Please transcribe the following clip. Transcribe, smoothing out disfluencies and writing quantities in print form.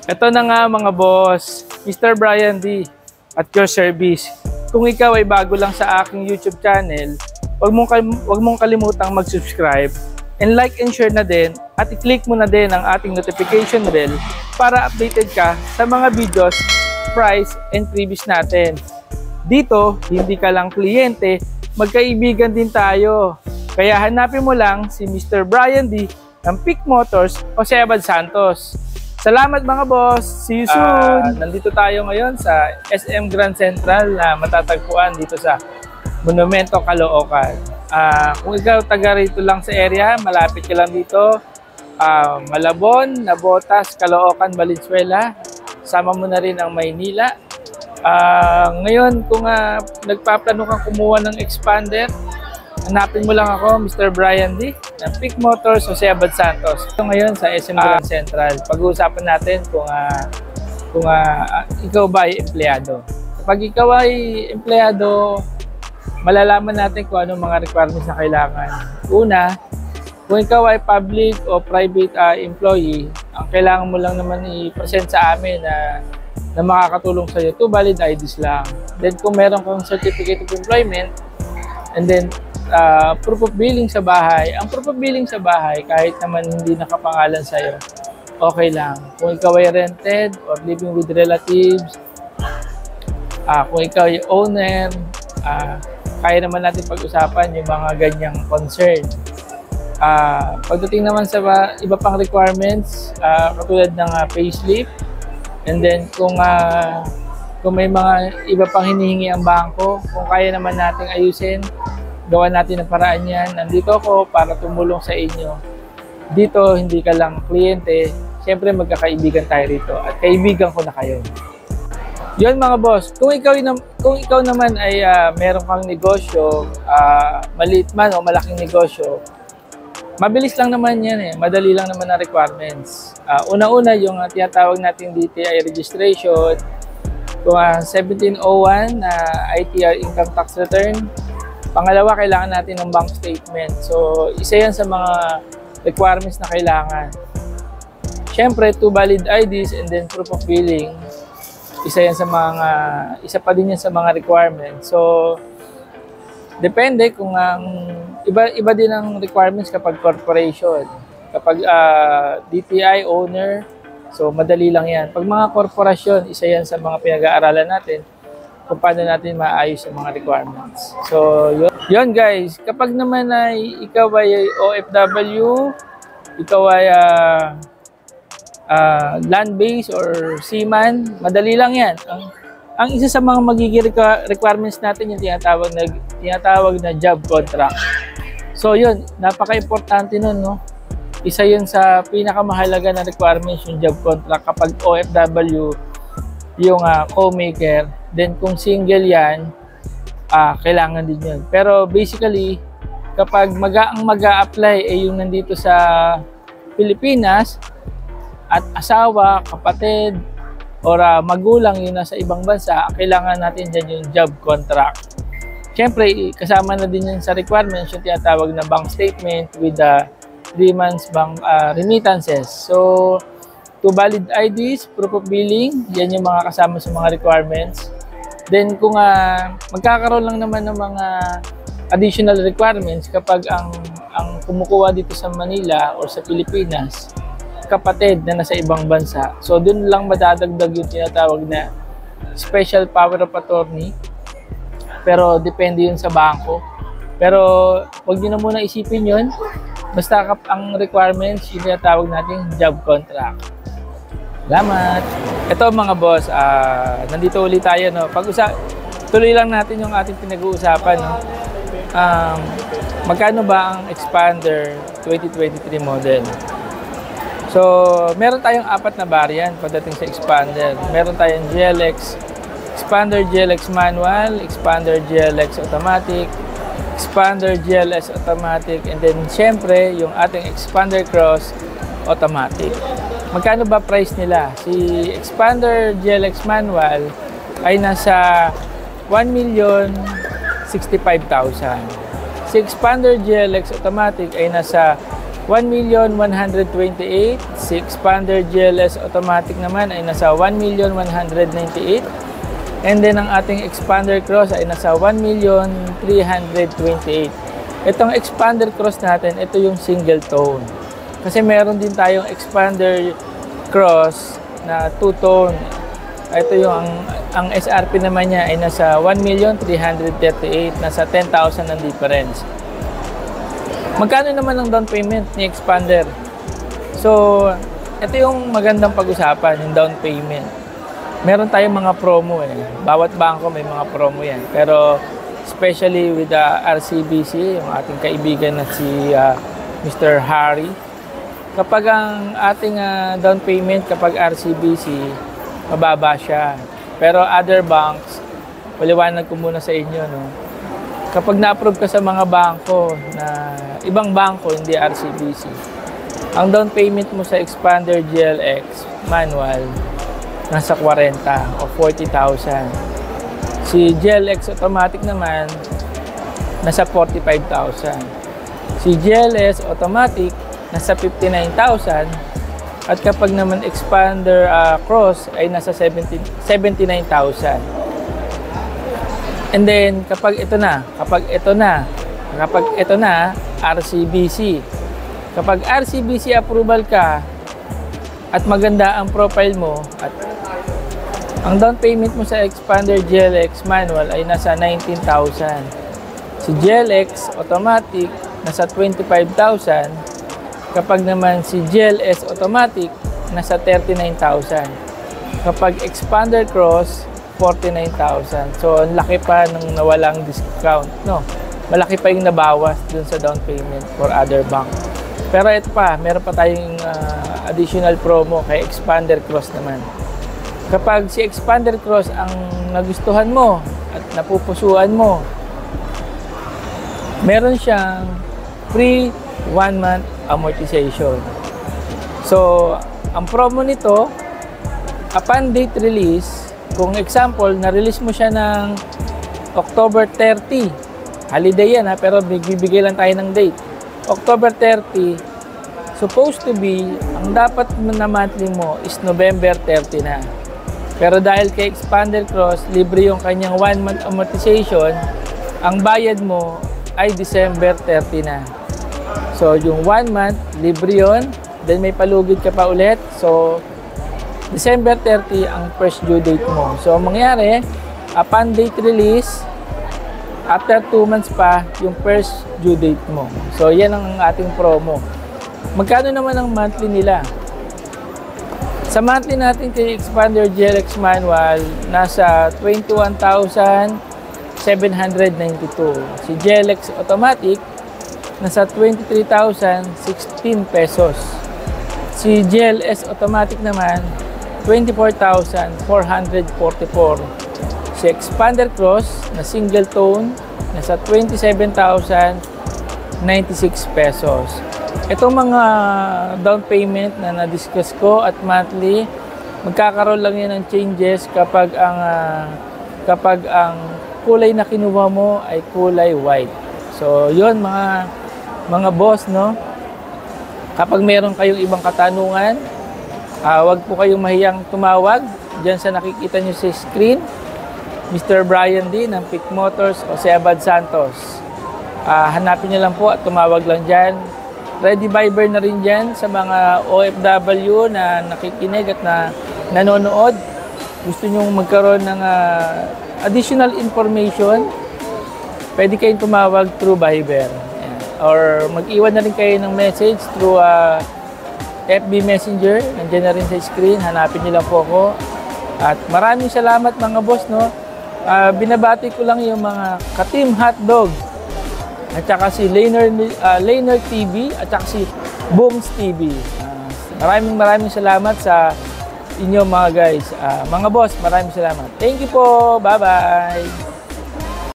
Ito na nga mga boss, Mr. Brian D. at your service. Kung ikaw ay bago lang sa aking YouTube channel, huwag mong kalimutang mag-subscribe and like and share na din at i-click mo na din ang ating notification bell para updated ka sa mga videos, price and freebies natin. Dito, hindi ka lang kliyente, magkaibigan din tayo. Kaya hanapin mo lang si Mr. Brian D. ng Peak Motors, Jose Abad Santos. Salamat mga boss. See you soon. Nandito tayo ngayon sa SM Grand Central na matatagpuan dito sa Monumento, Caloocan. Kung ikaw taga rito lang sa area, malapit ka lang dito. Malabon, Nabotas, Caloocan, Valenzuela. Sama mo na rin ang Maynila. Ngayon, kung nagpaplano kang kumuha ng expander, hanapin mo lang ako, Mr. Brian D. ng Peak Motors, Jose Abad Santos. Ito ngayon sa SM Grand Central. Pag-uusapan natin kung ikaw ba ay empleyado. Kapag ikaw ay empleyado, malalaman natin kung anong mga requirements na kailangan. Una, kung ikaw ay public o private employee, ang kailangan mo lang naman i-present sa amin na makakatulong sa iyo, 2 valid IDs lang. Then kung meron kang certificate of employment, and then proof of billing sa bahay. Ang proof of billing sa bahay, kahit naman hindi nakapangalan sa'yo, okay lang. Kung ikaw ay rented or living with relatives, kung ikaw ay owner, kaya naman natin pag-usapan yung mga ganyang concern. Pagdating naman sa iba pang requirements, katulad ng payslip, and then kung may mga iba pang hinihingi ang bangko, kung kaya naman nating ayusin, gawa natin ang paraan yan. Nandito ako para tumulong sa inyo. Dito, hindi ka lang kliyente. Siyempre, magkakaibigan tayo rito. At kaibigan ko na kayo. Yun mga boss. Kung ikaw naman ay meron kang negosyo, maliit man o malaking negosyo, mabilis lang naman yan eh. Madali lang naman ang requirements. Una-una, yung tinatawag natin DTI registration, kung 1701 na ITR income tax return. Pangalawa, kailangan natin ng bank statement. So, isa yan sa mga requirements na kailangan. Siyempre, 2 valid IDs and then proof of billing. Isa pa din yan sa mga requirements. So, depende kung iba din ang requirements kapag corporation. Kapag DTI owner, so madali lang yan. Pag mga korporasyon, isa yan sa mga pinag-aaralan natin kung paano natin maayos ang mga requirements. So, yun guys. Kapag naman ay ikaw ay OFW, ikaw ay land-based or seaman, madali lang yan. Ang isa sa mga magiging requirements natin yung tinatawag na job contract. So, yun. Napaka-importante nun, no? Isa yun sa pinakamahalaga na requirements yung job contract kapag OFW yung co-maker. Then kung single yan, kailangan din yun. Pero basically, kapag mag-a-apply ay yung nandito sa Pilipinas at asawa, kapatid, or magulang yung nasa ibang bansa, kailangan natin dyan yung job contract. Siyempre, kasama na din yun sa requirements yung tinatawag na bank statement with 3 months bank remittances. So, 2 valid IDs, proof of billing, yan yung mga kasama sa mga requirements. Then kung magkakaroon lang naman ng mga additional requirements kapag ang kumukuha dito sa Manila or sa Pilipinas, kapatid na nasa ibang bansa. So dun lang madadagdag yung tinatawag na special power of attorney. Pero depende yun sa bangko. Pero wag nyo na muna isipin yun. Basta ang requirements, yung tinatawag natin job contract. Salamat! Ito mga boss, nandito ulit tayo. No? Tuloy lang natin yung ating pinag-uusapan. No? Magkano ba ang Expander 2023 model? So, meron tayong 4 na variant pagdating sa Expander. Meron tayong GLX, Expander GLX Manual, Expander GLX Automatic, Expander GLS Automatic, and then syempre yung ating Expander Cross Automatic. Magkano ba price nila? Si Expander GLX Manual ay nasa 1,065,000. Si Expander GLX Automatic ay nasa 1,128,700. si expander GLS automatic naman ay nasa 1,198,000. And then ang ating expander cross ay nasa 1,328,000. Itong expander cross natin, ito yung single tone. Kasi meron din tayong expander cross na two-tone. Ito yung ang SRP naman niya ay nasa 1,338,000, nasa 10,000 ang difference. Magkano naman ang down payment ni expander? So, ito yung magandang pag-usapan, yung down payment. Meron tayong mga promo Bawat bangko may mga promo yan. Pero especially with the RCBC, yung ating kaibigan na si Mr. Harry, kapag ang ating down payment kapag RCBC, mababa siya. Pero other banks, paliwanag ko muna sa inyo, no? Kapag na-approve ka sa mga bangko na ibang bangko, hindi RCBC, ang down payment mo sa expander GLX manual, nasa 40 o 40,000. Si GLX automatic naman, nasa 45,000. Si GLS automatic, nasa 59,000. At kapag naman expander cross ay nasa 79,000. And then kapag ito na RCBC. Kapag RCBC approval ka at maganda ang profile mo at ang down payment mo sa expander GLX manual ay nasa 19,000. Si GLX automatic nasa 25,000. Kapag naman si GLS automatic, nasa 39,000. Kapag expander cross, 49,000. So, ang laki pa ng nawalang discount, no? Malaki pa yung nabawas dun sa down payment for other bank. Pero ito pa, meron pa tayong additional promo kay expander cross naman. Kapag si expander cross ang nagustuhan mo at napupusuan mo, meron siyang free 1 month amortization. So, ang promo nito, upon date release, kung example, na-release mo siya ng October 30, holiday yan pero bibigay lang tayo ng date. October 30, supposed to be, ang dapat na monthly mo is November 30 na. Pero dahil kay expander cross, libre yung kanyang 1 month amortization, ang bayad mo ay December 30 na. So, yung 1 month, libre yun. Then, may palugid ka pa ulit. So, December 30 ang first due date mo. So, ang mangyari, upon date release, after 2 months pa, yung first due date mo. So, yan ang ating promo. Magkano naman ang monthly nila? Sa monthly natin kay expander GLX manual, nasa 21,792. Si GLX automatic, nasa 23,016 pesos. Si GLS automatic naman, 24,444. Si expander cross na single tone, nasa 27,096 pesos. Itong mga down payment na na-discuss ko at monthly, magkakaroon lang yan ng changes kapag ang kulay na kinuha mo ay kulay white. So, yun mga boss, no? Kapag meron kayong ibang katanungan, wag po kayong mahiyang tumawag diyan sa nakikita nyo sa screen. Mr. Brian D ng Pick Motors o si Abad Santos. Hanapin nyo lang po at tumawag lang dyan. Ready Viber na rin dyan sa mga OFW na nakikinig at na nanonood. Gusto nyo magkaroon ng additional information, pwede kayong tumawag through Viber. Or mag-iwan na rin kayo ng message through FB Messenger. Nandiyan na rin sa screen. Hanapin niyo lang po ako. At maraming salamat mga boss, no? Binabati ko lang yung mga ka-Team Hotdog at saka si Laner TV at saka si Booms TV. Maraming salamat sa inyo mga guys. Mga boss, maraming salamat. Thank you po. Bye-bye.